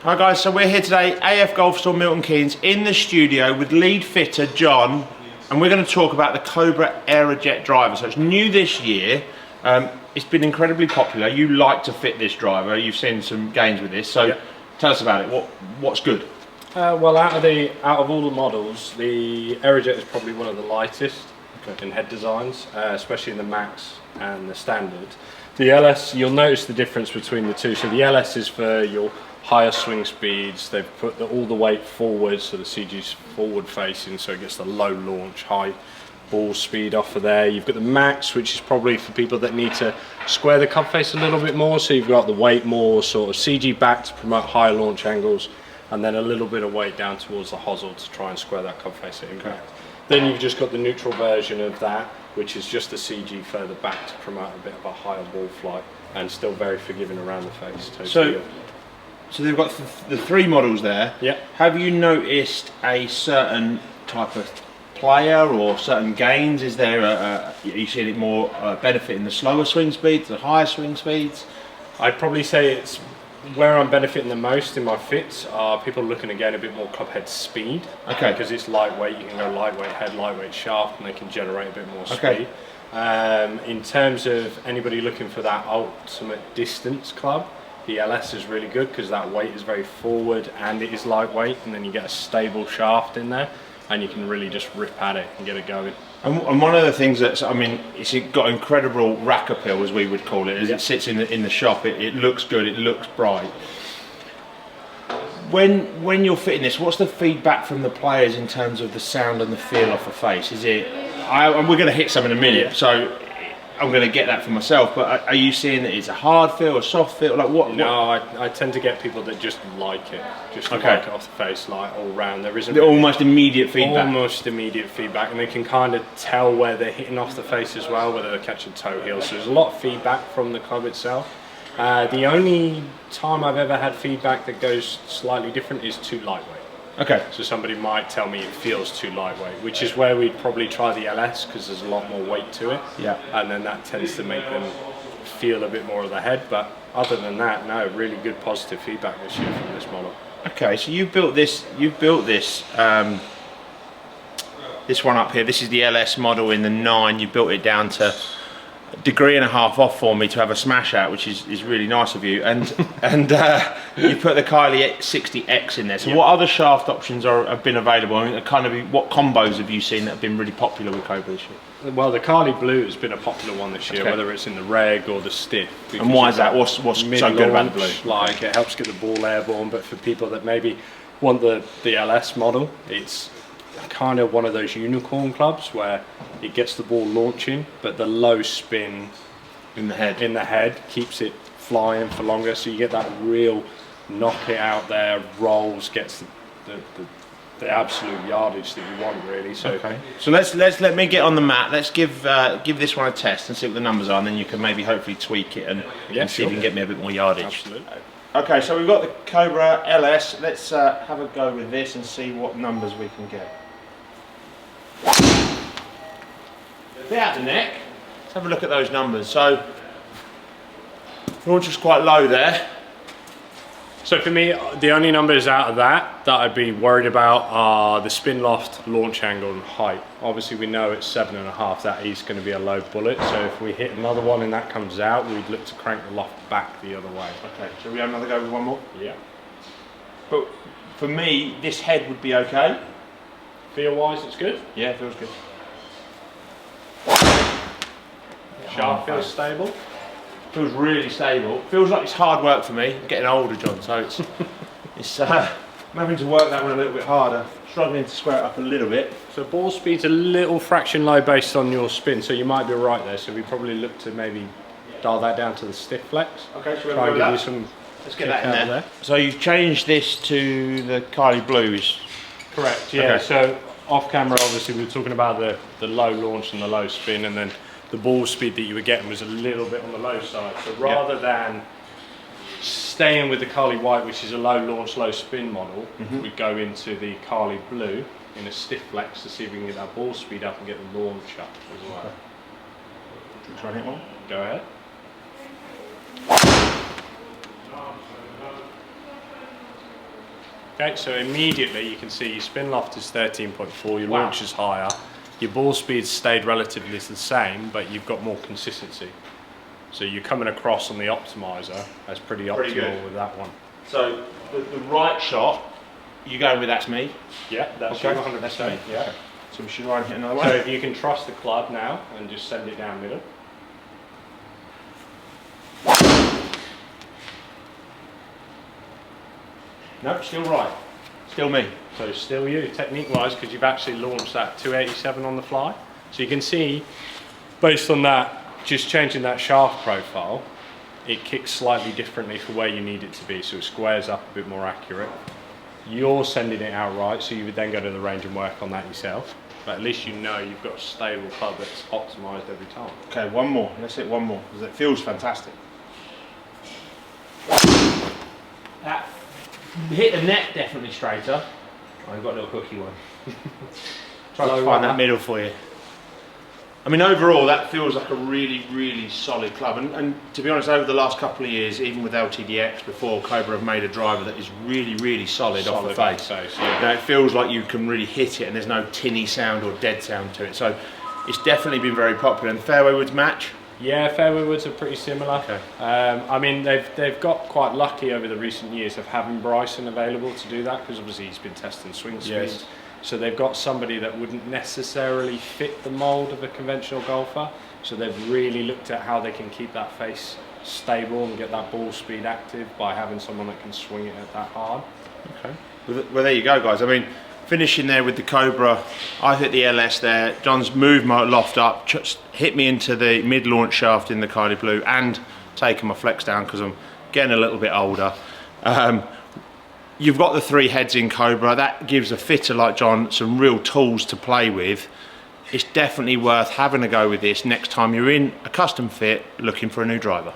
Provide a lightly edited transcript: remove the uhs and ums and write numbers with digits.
Hi guys, so we're here today, AFGolfStore Milton Keynes, in the studio with lead fitter John, and we're going to talk about the Cobra Aerojet driver. So it's new this year. It's been incredibly popular. You like to fit this driver. You've seen some games with this, so tell us about it. What's good? Well, out of all the models, the Aerojet is probably one of the lightest in head designs, especially in the Max and the Standard. The LS, you'll notice the difference between the two. So the LS is for your higher swing speeds. They've put all the weight forward, so the CG's forward facing, so it gets the low launch, high ball speed off of there. You've got the Max, which is probably for people that need to square the club face a little bit more, so you've got the weight more sort of CG back to promote higher launch angles, and then a little bit of weight down towards the hosel to try and square that club face at impact. Then you've just got the neutral version of that, which is just the CG further back to promote a bit of a higher ball flight and still very forgiving around the face. So they've got the three models there. Yeah. Have you noticed a certain type of player or certain gains? Is there are you seeing it more benefit in the slower swing speeds, the higher swing speeds? I'd probably say it's where I'm benefiting the most in my fits are people looking to gain a bit more club head speed. Okay. Because it's lightweight, you can go lightweight head, lightweight shaft, and they can generate a bit more speed. Okay. In terms of anybody looking for that ultimate distance club, the LS is really good because that weight is very forward and it is lightweight, and then you get a stable shaft in there and you can really just rip at it and get it going. And one of the things that's, I mean, it's got incredible rack appeal, as we would call it, as it sits in the shop. It looks good, it looks bright. When you're fitting this, what's the feedback from the players in terms of the sound and the feel off a face? Is it, we're going to hit some in a minute, so I'm going to get that for myself, but are you seeing that it's a hard feel, a soft feel? Like what? No, I tend to get people that just like it, like it off the face, like all round. There isn't almost immediate feedback. Almost immediate feedback, and they can kind of tell where they're hitting off the face as well, whether they're catching toe heel. So there's a lot of feedback from the club itself. The only time I've ever had feedback that goes slightly different is too lightweight. Okay. So somebody might tell me it feels too lightweight, which is where we'd probably try the LS because there's a lot more weight to it. Yeah. And then that tends to make them feel a bit more of the head. But other than that, no, really good positive feedback this year from this model. Okay, so you've built this. This one up here. This is the LS model in the 9. You built it down to a degree and a half off for me to have a smash out, which is really nice of you. And you put the Kylie 60X in there. So what other shaft options have been available? I mean, what combos have you seen that have been really popular with Cobra this year? Well, the Kali Blue has been a popular one this year, whether it's in the reg or the stiff. And why is that? What's so good about the blue? Like, it helps get the ball airborne, but for people that maybe want the LS model, it's kind of one of those unicorn clubs where it gets the ball launching, but the low spin in the head keeps it flying for longer, so you get that real knock it out there, rolls, gets the absolute yardage that you want, really. So so let me get on the mat. Let's give this one a test and see what the numbers are, and then you can maybe hopefully tweak it and see if you can get me a bit more yardage. Absolutely. Okay, so we've got the Cobra LS. Let's have a go with this and see what numbers we can get. A bit out the neck. Let's have a look at those numbers. So launch was quite low there. So for me, the only numbers out of that I'd be worried about are the spin loft, launch angle and height. Obviously we know it's 7.5, that is going to be a low bullet, so if we hit another one and that comes out, we'd look to crank the loft back the other way. Okay, shall we have another go with one more? Yeah. But for me, this head would be okay. Feel wise, it's good? Yeah, it feels good. Shaft feels stable? Feels really stable. Feels like it's hard work for me. I'm getting older, John, so I'm having to work that one a little bit harder. Struggling to square it up a little bit. So ball speed's a little fraction low based on your spin, so you might be right there. So we probably look to maybe dial that down to the stiff flex. Okay, so try and give you some. Let's get that in there. So you've changed this to the Kylie Blues. Correct. Yeah. Okay. So off camera, obviously, we were talking about the low launch and the low spin, and then the ball speed that you were getting was a little bit on the low side. So rather than staying with the Kali White, which is a low launch, low spin model, we go into the Kali Blue in a stiff flex to see if we can get that ball speed up and get the launch up as well. Should we try and hit one? Go ahead. Okay, so immediately you can see your spin loft is 13.4, your Wow. launch is higher, your ball speed stayed relatively the same, but you've got more consistency. So you're coming across on the optimizer as pretty optimal good. with that one. So the right shot, you going with that's me? Yeah, that's Okay. you 100%. Yeah. So we should try and hit another So one. if you can trust the club now and just send it down middle. No, still right. Still me. So still you, technique-wise, because you've actually launched that 287 on the fly. So you can see, based on that, just changing that shaft profile, it kicks slightly differently for where you need it to be, so it squares up a bit more accurate. You're sending it out right, so you would then go to the range and work on that yourself. But at least you know you've got a stable club that's optimised every time. Okay, one more. Let's hit one more because it feels fantastic. That hit the net definitely straighter. I've got a little cookie one. Try to find that middle for you. I mean, overall, that feels like a really, really solid club. And to be honest, over the last couple of years, even with LTDX before, Cobra have made a driver that is really, really solid off the face. Yeah. Now, it feels like you can really hit it and there's no tinny sound or dead sound to it. So it's definitely been very popular. And fairway woods match? Yeah, fairway woods are pretty similar. Okay. I mean, they've got quite lucky over the recent years of having Bryson available to do that, because obviously he's been testing swing speed. Yes. So they've got somebody that wouldn't necessarily fit the mould of a conventional golfer. So they've really looked at how they can keep that face stable and get that ball speed active by having someone that can swing it at that hard. Okay. Well, there you go, guys. I mean, finishing there with the Cobra, I hit the LS there. John's moved my loft up, just hit me into the mid-launch shaft in the Kylie Blue, and taken my flex down because I'm getting a little bit older. You've got the 3 heads in Cobra. That gives a fitter like John some real tools to play with. It's definitely worth having a go with this next time you're in a custom fit looking for a new driver.